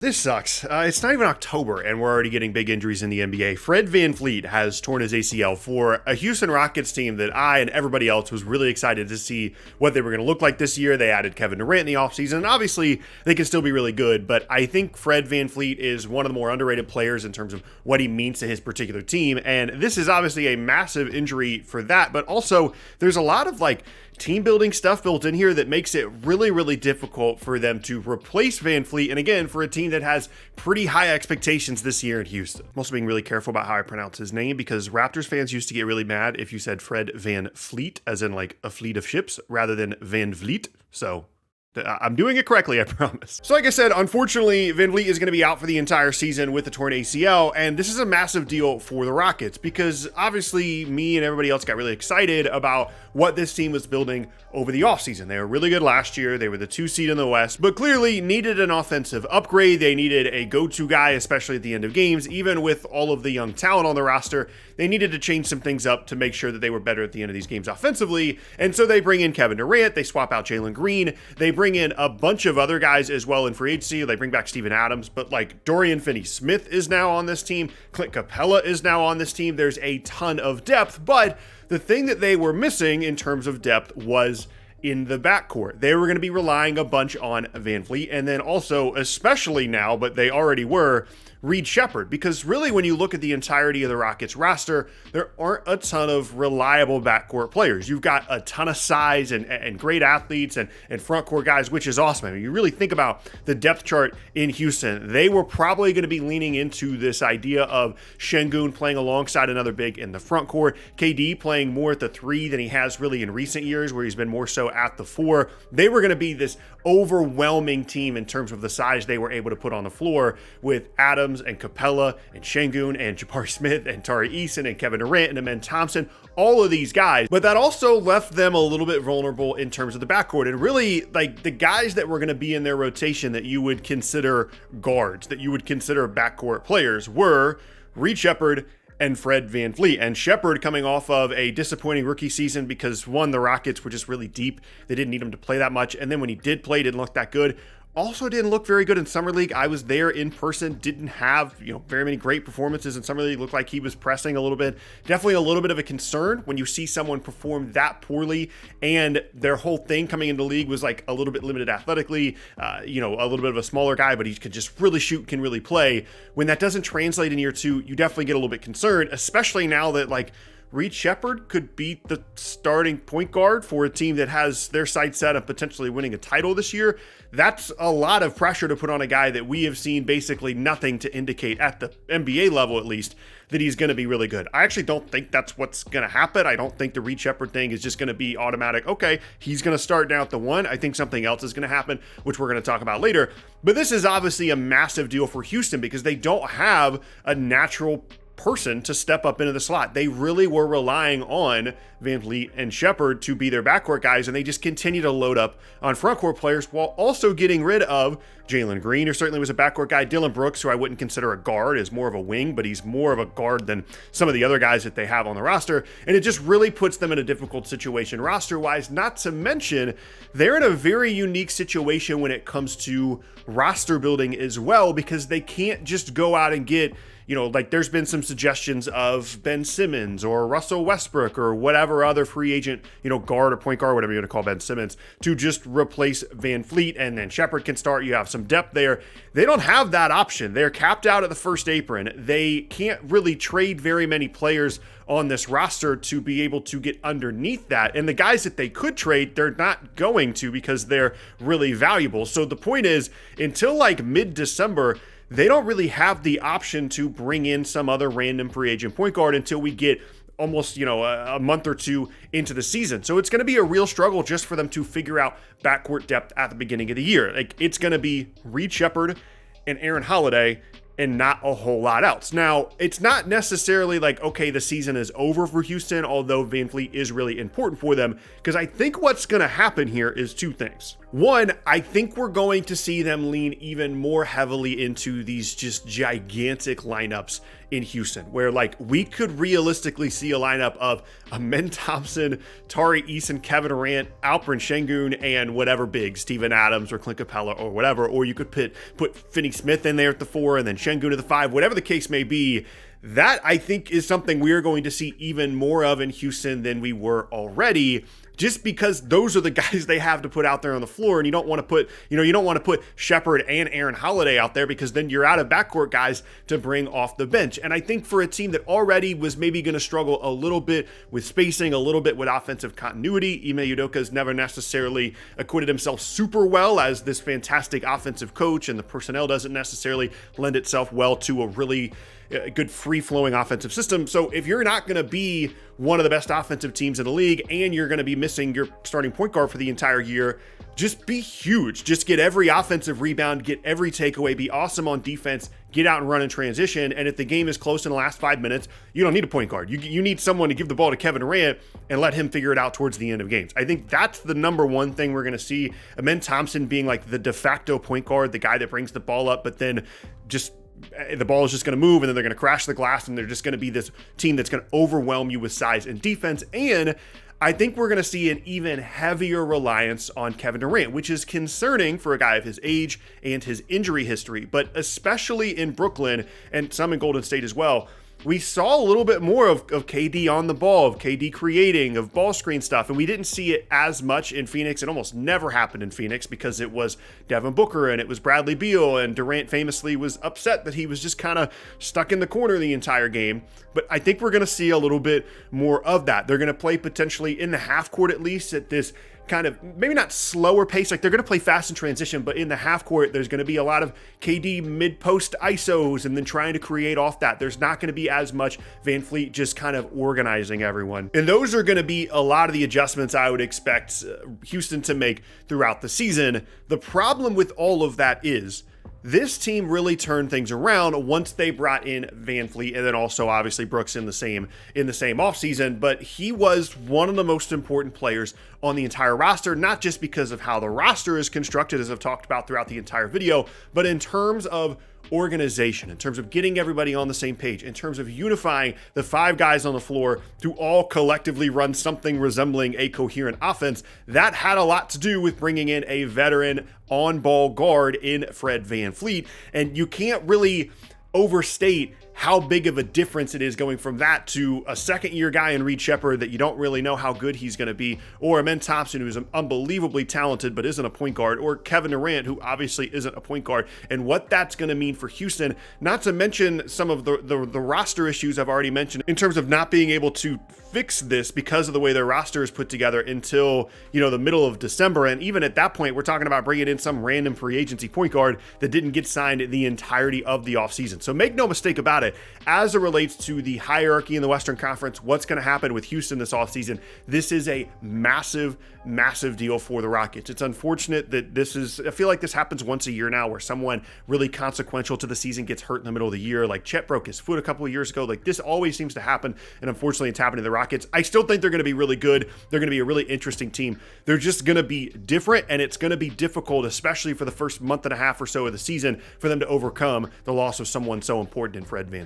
This sucks. It's not even October, and we're already getting big injuries in the NBA. Fred VanVleet has torn his ACL for a Houston Rockets team that I and everybody else was really excited to see what they were going to look like this year. They added Kevin Durant in the offseason, and obviously they can still be really good, but I think Fred VanVleet is one of the more underrated players in terms of what he means to his particular team, and this is obviously a massive injury for that, but also there's a lot of team building stuff built in here that makes it really, really difficult for them to replace VanVleet. And again, for a team that has pretty high expectations this year in Houston. I'm also being really careful about how I pronounce his name because Raptors fans used to get really mad if you said Fred VanVleet, as in like a fleet of ships, rather than VanVleet. So I'm doing it correctly, I promise. So like I said, unfortunately, VanVleet is going to be out for the entire season with the torn ACL, and this is a massive deal for the Rockets because obviously me and everybody else got really excited about what this team was building over the offseason. They were really good last year. They were the 2 seed in the West, but clearly needed an offensive upgrade. They needed a go-to guy, especially at the end of games. Even with all of the young talent on the roster, they needed to change some things up to make sure that they were better at the end of these games offensively. And so they bring in Kevin Durant. They swap out Jalen Green. They bring in a bunch of other guys as well in free agency. They bring back Steven Adams, but Dorian Finney-Smith is now on this team. Clint Capella is now on this team. There's a ton of depth, but the thing that they were missing in terms of depth was in the backcourt. They were going to be relying a bunch on VanVleet, and then also, especially now, but they already were, Sheppard, because really when you look at the entirety of the Rockets roster, there aren't a ton of reliable backcourt players. You've got a ton of size and great athletes and front court guys, which is awesome. I mean, you really think about the depth chart in Houston, they were probably going to be leaning into this idea of Şengün playing alongside another big in the front court, KD playing more at the 3 than he has really in recent years, where he's been more so at the 4. They were going to be this overwhelming team in terms of the size they were able to put on the floor with Adams and Capella and Şengün and Jabari Smith and Tari Eason and Kevin Durant and Amen Thompson, all of these guys. But that also left them a little bit vulnerable in terms of the backcourt. And really, the guys that were going to be in their rotation that you would consider guards, that you would consider backcourt players, were Sheppard and Fred VanVleet. And Sheppard coming off of a disappointing rookie season because, one, the Rockets were just really deep. They didn't need him to play that much. And then when he did play, didn't look that good. Also didn't look very good in Summer League. I was there in person, didn't have, very many great performances in Summer League. Looked like he was pressing a little bit. Definitely a little bit of a concern when you see someone perform that poorly and their whole thing coming into the league was a little bit limited athletically, a little bit of a smaller guy, but he could just really shoot, can really play. When that doesn't translate in year 2, you definitely get a little bit concerned, especially now that Sheppard could be the starting point guard for a team that has their sights set on potentially winning a title this year. That's a lot of pressure to put on a guy that we have seen basically nothing to indicate at the NBA level, at least, that he's going to be really good. I actually don't think that's what's going to happen. I don't think the Sheppard thing is just going to be automatic. Okay, he's going to start down at the 1. I think something else is going to happen, which we're going to talk about later. But this is obviously a massive deal for Houston because they don't have a natural person to step up into the slot. They really were relying on VanVleet and Sheppard to be their backcourt guys, and they just continue to load up on frontcourt players while also getting rid of Jalen Green, who certainly was a backcourt guy. Dillon Brooks, who I wouldn't consider a guard, is more of a wing, but he's more of a guard than some of the other guys that they have on the roster, and it just really puts them in a difficult situation roster-wise, not to mention they're in a very unique situation when it comes to roster building as well, because they can't just go out and get there's been some suggestions of Ben Simmons or Russell Westbrook or whatever other free agent, guard or point guard, whatever you're going to call Ben Simmons, to just replace VanVleet, and then Sheppard can start. You have some depth there. They don't have that option. They're capped out at the first apron. They can't really trade very many players on this roster to be able to get underneath that. And the guys that they could trade, they're not going to because they're really valuable. So the point is, until mid-December, they don't really have the option to bring in some other random free agent point guard until we get almost, a month or 2 into the season. So it's going to be a real struggle just for them to figure out backcourt depth at the beginning of the year. It's going to be Sheppard and Aaron Holiday and not a whole lot else. Now, it's not necessarily like, okay, the season is over for Houston, although VanVleet is really important for them, because I think what's going to happen here is two things. One, I think we're going to see them lean even more heavily into these just gigantic lineups in Houston, where like we could realistically see a lineup of Amen Thompson, Tari Eason, Kevin Durant, Alperen Şengün, and whatever big, Steven Adams or Clint Capella or whatever, or you could put Finney Smith in there at the 4 and then Şengün at the 5, whatever the case may be. That I think is something we're going to see even more of in Houston than we were already, just because those are the guys they have to put out there on the floor. And you don't want to put Sheppard and Aaron Holiday out there, because then you're out of backcourt guys to bring off the bench. And I think for a team that already was maybe going to struggle a little bit with spacing, a little bit with offensive continuity, Ime Udoka's never necessarily acquitted himself super well as this fantastic offensive coach, and the personnel doesn't necessarily lend itself well to a really good free-flowing offensive system. So if you're not going to be one of the best offensive teams in the league and you're going to be missing your starting point guard for the entire year, just be huge. Just get every offensive rebound, get every takeaway, be awesome on defense, get out and run in transition. And if the game is close in the last 5 minutes, you don't need a point guard. You need someone to give the ball to Kevin Durant and let him figure it out towards the end of games. I think that's the number one thing we're going to see. Amen Thompson being like the de facto point guard, the guy that brings the ball up, but then just the ball is just going to move and then they're going to crash the glass, and they're just going to be this team that's going to overwhelm you with size and defense. And I think we're going to see an even heavier reliance on Kevin Durant, which is concerning for a guy of his age and his injury history, but especially in Brooklyn and some in Golden State as well. We saw a little bit more of KD on the ball, of KD creating, of ball screen stuff, and we didn't see it as much in Phoenix. It almost never happened in Phoenix because it was Devin Booker and it was Bradley Beal, and Durant famously was upset that he was just kind of stuck in the corner the entire game. But I think we're going to see a little bit more of that. They're going to play potentially in the half court at least at this kind of maybe not slower pace, like they're going to play fast in transition, but in the half court there's going to be a lot of KD mid-post ISOs and then trying to create off that. There's not going to be as much VanVleet just kind of organizing everyone, and those are going to be a lot of the adjustments I would expect Houston to make throughout the season. The problem with all of that is this team really turned things around once they brought in VanVleet, and then also obviously Brooks in the same offseason. But he was one of the most important players on the entire roster, not just because of how the roster is constructed, as I've talked about throughout the entire video, but in terms of organization, in terms of getting everybody on the same page, in terms of unifying the 5 guys on the floor to all collectively run something resembling a coherent offense. That had a lot to do with bringing in a veteran on-ball guard in Fred VanVleet, and you can't really overstate how big of a difference it is going from that to a second-year guy in Reed Sheppard that you don't really know how good he's going to be, or Amen Thompson, who's unbelievably talented but isn't a point guard, or Kevin Durant, who obviously isn't a point guard, and what that's going to mean for Houston, not to mention some of the roster issues I've already mentioned in terms of not being able to fix this because of the way their roster is put together until, the middle of December. And even at that point, we're talking about bringing in some random free agency point guard that didn't get signed the entirety of the offseason. So make no mistake about it, as it relates to the hierarchy in the Western Conference, what's going to happen with Houston this offseason, this is a massive, massive deal for the Rockets. It's unfortunate that I feel like this happens once a year now, where someone really consequential to the season gets hurt in the middle of the year. Like Chet broke his foot a couple of years ago. Like this always seems to happen, and unfortunately it's happening to the Rockets. I still think they're going to be really good. They're going to be a really interesting team. They're just going to be different, and it's going to be difficult, especially for the first month and a half or so of the season, for them to overcome the loss of someone so important in Fred VanVleet.